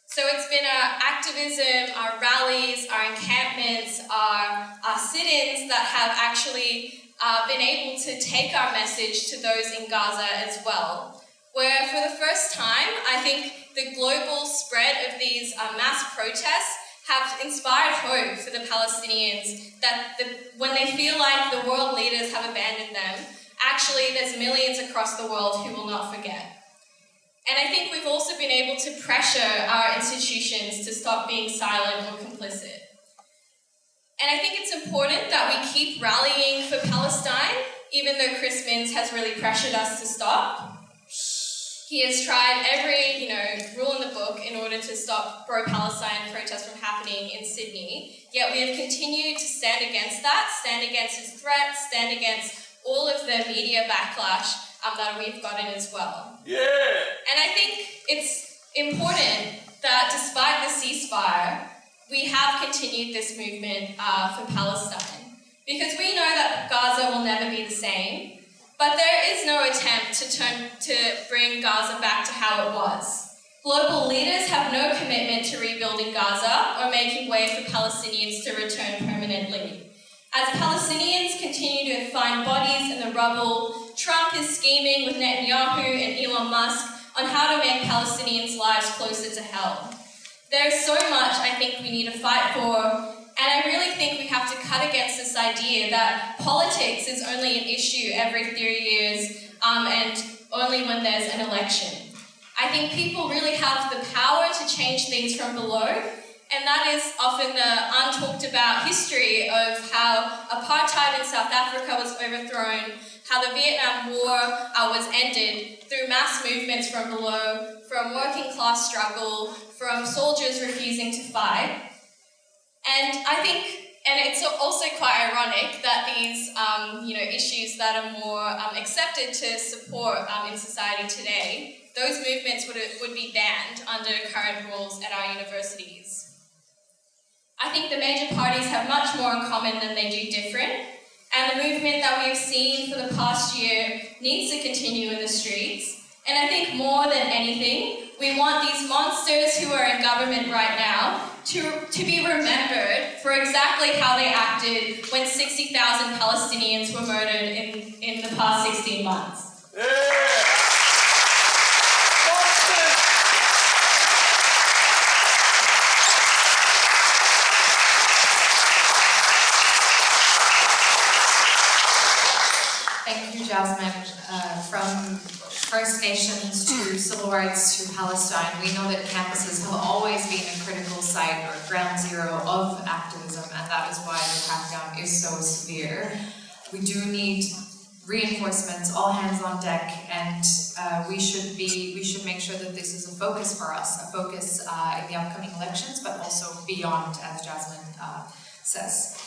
So it's been our activism, our rallies, our encampments, our sit-ins that have actually been able to take our message to those in Gaza as well, where for the first time, I think the global spread of these mass protests have inspired hope for the Palestinians that when they feel like the world leaders have abandoned them, actually there's millions across the world who will not forget. And I think we've also been able to pressure our institutions to stop being silent or complicit. And I think it's important that we keep rallying for Palestine, even though Chris Minns has really pressured us to stop. He has tried every, rule in the book in order to stop pro-Palestine protests from happening in Sydney. Yet we have continued to stand against that, stand against his threats, stand against all of the media backlash that we've gotten as well. Yeah! And I think it's important that despite the ceasefire, we have continued this movement for Palestine. Because we know that Gaza will never be the same. But there is no attempt to bring Gaza back to how it was. Global leaders have no commitment to rebuilding Gaza or making way for Palestinians to return permanently. As Palestinians continue to find bodies in the rubble, Trump is scheming with Netanyahu and Elon Musk on how to make Palestinians' lives closer to hell. There's so much I think we need to fight for, and I really think we have to cut against this idea that politics is only an issue every 3 years and only when there's an election. I think people really have the power to change things from below, and that is often the untalked about history of how apartheid in South Africa was overthrown, how the Vietnam War was ended through mass movements from below, from working class struggle, from soldiers refusing to fight. And I think, and it's also quite ironic that these issues that are more accepted to support in society today, those movements would be banned under current rules at our universities. I think the major parties have much more in common than they do different, and the movement that we've seen for the past year needs to continue in the streets. And I think more than anything, we want these monsters who are in government right now to be remembered for exactly how they acted when 60,000 Palestinians were murdered in the past 16 months. Yeah. Thank you, Jasmine. From First Nations to civil rights to Palestine, we know that campuses have always been a critical site or ground zero of activism, and that is why the crackdown is so severe. We do need reinforcements, all hands on deck, and we should make sure that this is a focus for us, a focus in the upcoming elections, but also beyond, as Jasmine says.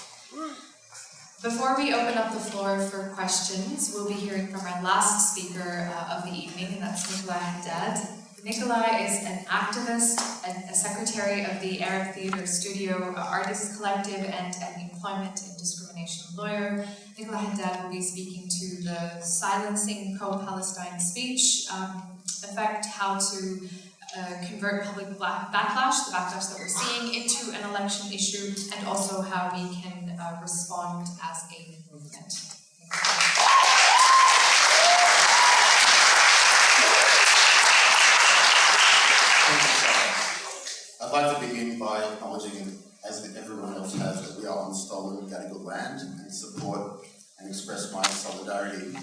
Before we open up the floor for questions, we'll be hearing from our last speaker of the evening, and that's Nikolai Haddad. Nikolai is an activist, a secretary of the Arab Theatre Studio Artists Collective, and an employment and discrimination lawyer. Nikolai Haddad will be speaking to the silencing pro-Palestine speech effect, how to convert public backlash, the backlash that we're seeing, into an election issue, and also how we can respond as a movement. I'd like to begin by acknowledging, as everyone else has, that we are on stolen Gadigal land, and support and express my solidarity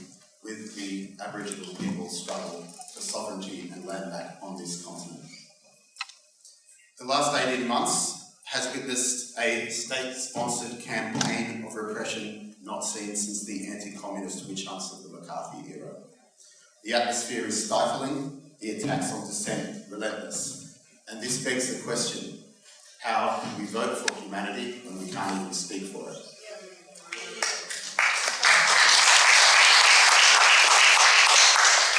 with the Aboriginal people's struggle for sovereignty and land back on this continent. The last 18 months has witnessed a state-sponsored campaign of repression not seen since the anti-communist witch hunts of the McCarthy era. The atmosphere is stifling, the attacks on dissent relentless, and this begs the question, how can we vote for humanity when we can't even speak for it?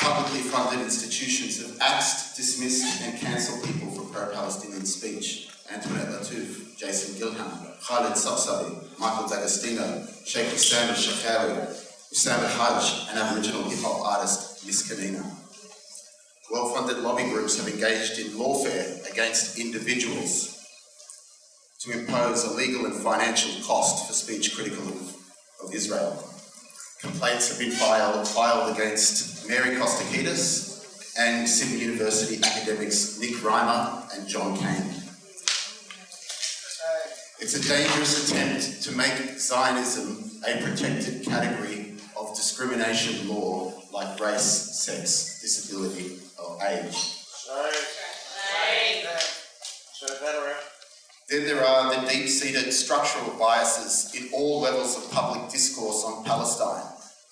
Publicly funded institutions have axed, dismissed and cancelled people for pro-Palestinian speech. Antoinette Lattouf, Jason Gilham, Khalid Sabsabi, Michael D'Agostino, Sheikh Issam al-Shakhawi, Issam al-Hajj and Aboriginal hip-hop artist Miss Kanina. Well-funded lobby groups have engaged in lawfare against individuals to impose a legal and financial cost for speech critical of Israel. Complaints have been filed against Mary Kostakidis and Sydney University academics Nick Reimer and John Kane. It's a dangerous attempt to make Zionism a protected category of discrimination law like race, sex, disability, or age. Then there are the deep-seated structural biases in all levels of public discourse on Palestine,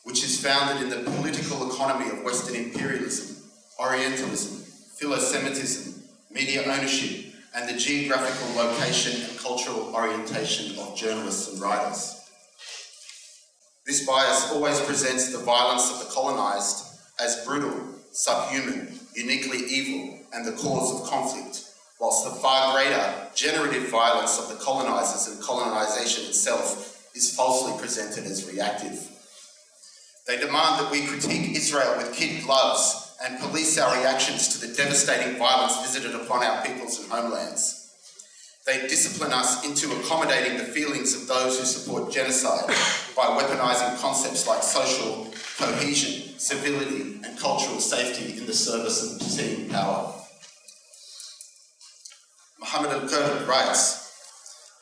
which is founded in the political economy of Western imperialism, Orientalism, philo-Semitism, media ownership, and the geographical location and cultural orientation of journalists and writers. This bias always presents the violence of the colonised as brutal, subhuman, uniquely evil, and the cause of conflict, whilst the far greater generative violence of the colonisers and colonisation itself is falsely presented as reactive. They demand that we critique Israel with kid gloves and police our reactions to the devastating violence visited upon our peoples and homelands. They discipline us into accommodating the feelings of those who support genocide by weaponising concepts like social cohesion, civility and cultural safety in the service of perceived power. Mohammed al-Kurd writes,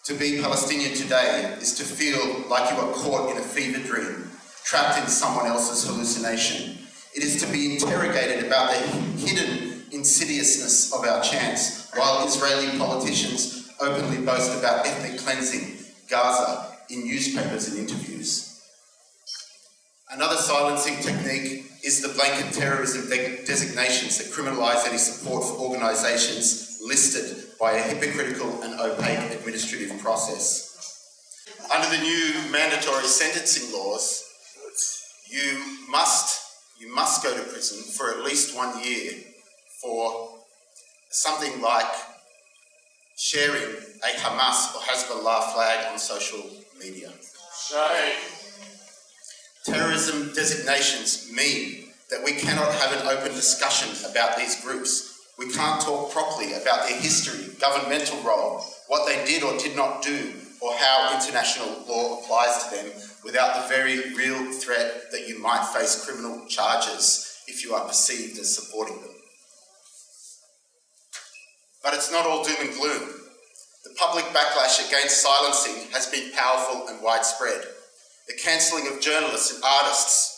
"To be Palestinian today is to feel like you are caught in a fever dream, trapped in someone else's hallucination. It is to be interrogated about the hidden insidiousness of our chants, while Israeli politicians openly boast about ethnic cleansing Gaza in newspapers and interviews." Another silencing technique is the blanket terrorism designations that criminalise any support for organisations listed by a hypocritical and opaque administrative process. Under the new mandatory sentencing laws, you must go to prison for at least 1 year for something like sharing a Hamas or Hezbollah flag on social media. Shame. Terrorism designations mean that we cannot have an open discussion about these groups. We can't talk properly about their history, governmental role, what they did or did not do, or how international law applies to them without the very real threat that you might face criminal charges if you are perceived as supporting them. But it's not all doom and gloom. The public backlash against silencing has been powerful and widespread. The cancelling of journalists and artists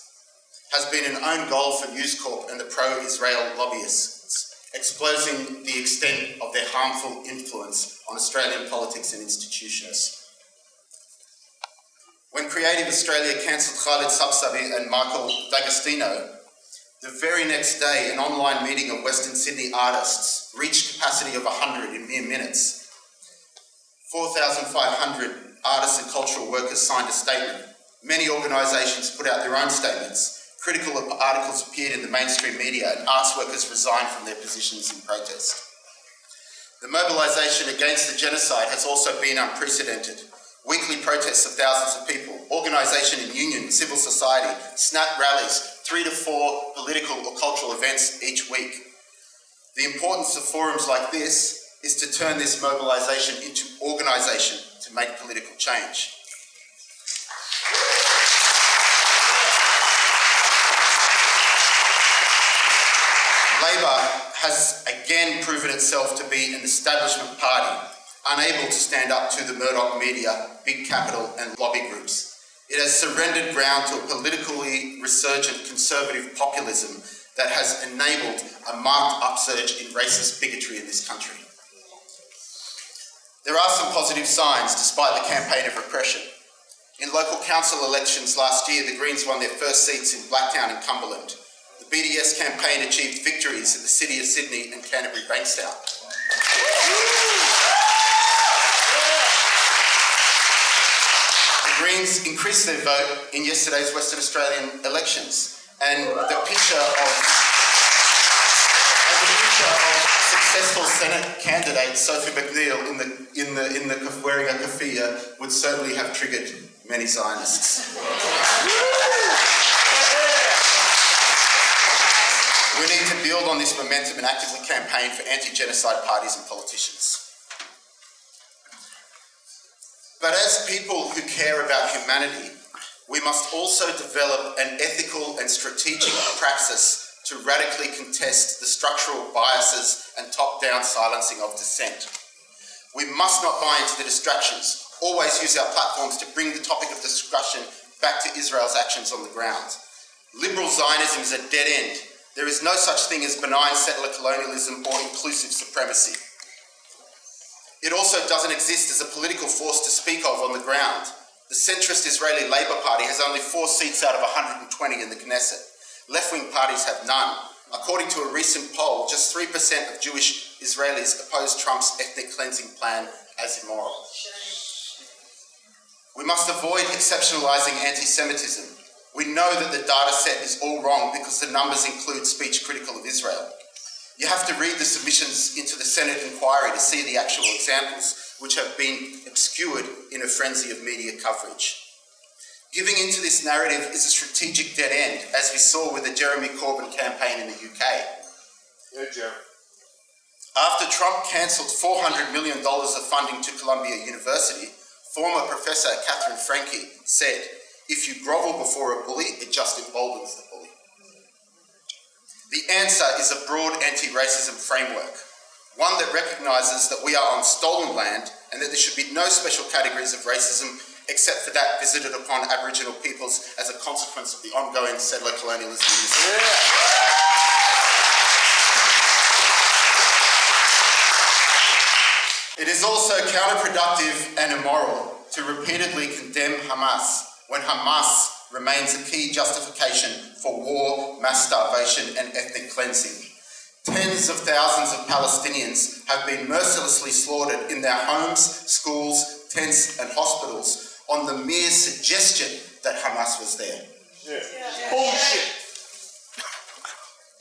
has been an own goal for News Corp and the pro-Israel lobbyists, exposing the extent of their harmful influence on Australian politics and institutions. When Creative Australia cancelled Khalid Sabsabi and Michael D'Agostino, the very next day an online meeting of Western Sydney artists reached capacity of 100 in mere minutes. 4,500 artists and cultural workers signed a statement. Many organisations put out their own statements. Critical articles appeared in the mainstream media and arts workers resigned from their positions in protest. The mobilisation against the genocide has also been unprecedented. Weekly protests of thousands of people, organisation in union, civil society, snap rallies, 3 to 4 political or cultural events each week. The importance of forums like this is to turn this mobilisation into organisation to make political change. Labor has again proven itself to be an establishment party, unable to stand up to the Murdoch media, big capital and lobby groups. It has surrendered ground to a politically resurgent conservative populism that has enabled a marked upsurge in racist bigotry in this country. There are some positive signs despite the campaign of repression. In local council elections last year, the Greens won their first seats in Blacktown and Cumberland. The BDS campaign achieved victories in the City of Sydney and Canterbury Bankstown. The Greens increased their vote in yesterday's Western Australian elections, and the picture of successful Senate candidate Sophie McNeil wearing a keffiyeh would certainly have triggered many Zionists. We need to build on this momentum and actively campaign for anti-genocide parties and politicians. But as people who care about humanity, we must also develop an ethical and strategic praxis to radically contest the structural biases and top-down silencing of dissent. We must not buy into the distractions, always use our platforms to bring the topic of discussion back to Israel's actions on the ground. Liberal Zionism is a dead end. There is no such thing as benign settler colonialism or inclusive supremacy. It also doesn't exist as a political force to speak of on the ground. The centrist Israeli Labour Party has only 4 seats out of 120 in the Knesset. Left-wing parties have none. According to a recent poll, just 3% of Jewish Israelis oppose Trump's ethnic cleansing plan as immoral. We must avoid exceptionalising anti-Semitism. We know that the data set is all wrong because the numbers include speech critical of Israel. You have to read the submissions into the Senate inquiry to see the actual examples, which have been obscured in a frenzy of media coverage. Giving into this narrative is a strategic dead end, as we saw with the Jeremy Corbyn campaign in the UK. Yeah, Jeremy. After Trump cancelled $400 million of funding to Columbia University, former Professor Catherine Franke said, "If you grovel before a bully, it just emboldens the bully." The answer is a broad anti-racism framework, one that recognises that we are on stolen land and that there should be no special categories of racism except for that visited upon Aboriginal peoples as a consequence of the ongoing settler colonialism in this area. It is also counterproductive and immoral to repeatedly condemn Hamas when Hamas remains a key justification for war, mass starvation and ethnic cleansing. Tens of thousands of Palestinians have been mercilessly slaughtered in their homes, schools, tents and hospitals on the mere suggestion that Hamas was there. Bullshit.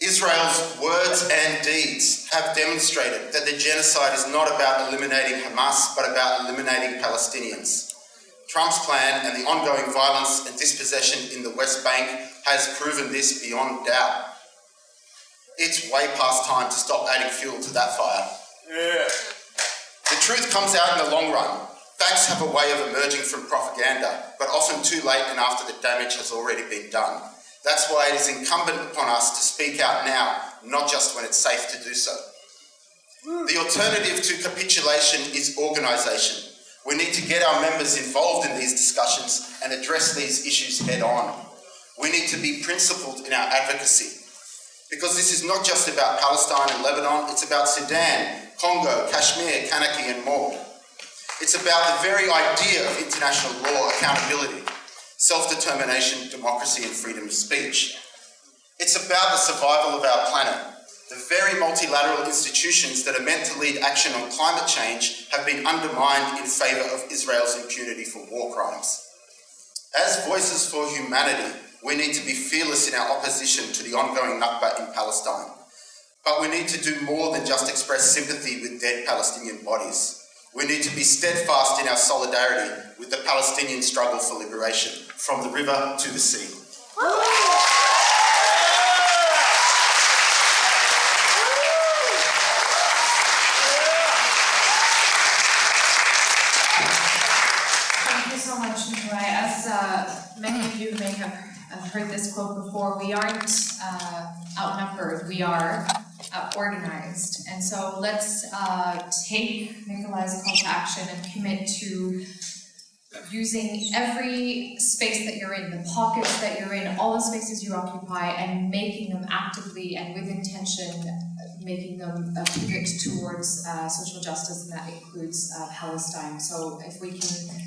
Israel's words and deeds have demonstrated that the genocide is not about eliminating Hamas, but about eliminating Palestinians. Trump's plan and the ongoing violence and dispossession in the West Bank has proven this beyond doubt. It's way past time to stop adding fuel to that fire. Yeah. The truth comes out in the long run. Facts have a way of emerging from propaganda, but often too late and after the damage has already been done. That's why it is incumbent upon us to speak out now, not just when it's safe to do so. The alternative to capitulation is organisation. We need to get our members involved in these discussions and address these issues head on. We need to be principled in our advocacy, because this is not just about Palestine and Lebanon, it's about Sudan, Congo, Kashmir, Kanaki and more. It's about the very idea of international law, accountability, self-determination, democracy and freedom of speech. It's about the survival of our planet. The very multilateral institutions that are meant to lead action on climate change have been undermined in favour of Israel's impunity for war crimes. As voices for humanity, we need to be fearless in our opposition to the ongoing Nakba in Palestine. But we need to do more than just express sympathy with dead Palestinian bodies. We need to be steadfast in our solidarity with the Palestinian struggle for liberation, from the river to the sea. Thank you so much, Nikolai. As many of you may have heard this quote before, we aren't outnumbered, we are organized. And so let's take Nikolai's call to action and commit to using every space that you're in, the pockets that you're in, all the spaces you occupy, and making them actively and with intention, making them a pivot towards social justice, and that includes Palestine. So if we can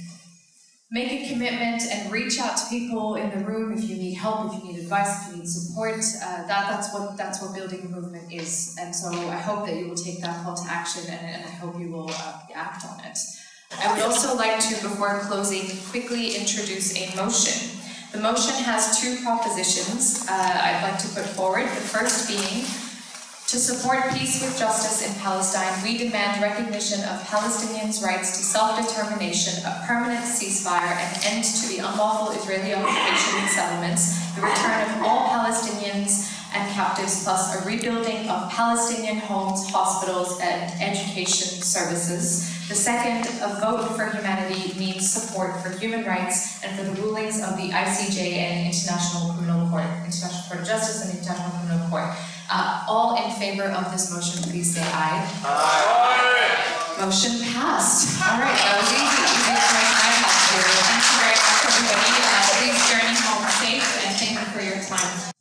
make a commitment and reach out to people in the room if you need help, if you need advice, if you need support, that's what building a movement is. And so I hope that you will take that call to action, and I hope you will act on it. I would also like to, before closing, quickly introduce a motion. The motion has two propositions I'd like to put forward. The first being, to support peace with justice in Palestine, we demand recognition of Palestinians' rights to self-determination, a permanent ceasefire, an end to the unlawful Israeli occupation and settlements, the return of all Palestinians and captives, plus a rebuilding of Palestinian homes, hospitals, and education services. The second, a vote for humanity, means support for human rights and for the rulings of the ICJ and International Criminal Court, International Court of Justice and International Criminal Court. All in favor of this motion, please say aye. Aye. Motion passed. All right, that was easy. Easiest motion I've had to do. Thank you very much, everybody. Please journey home safe, and thank you for your time.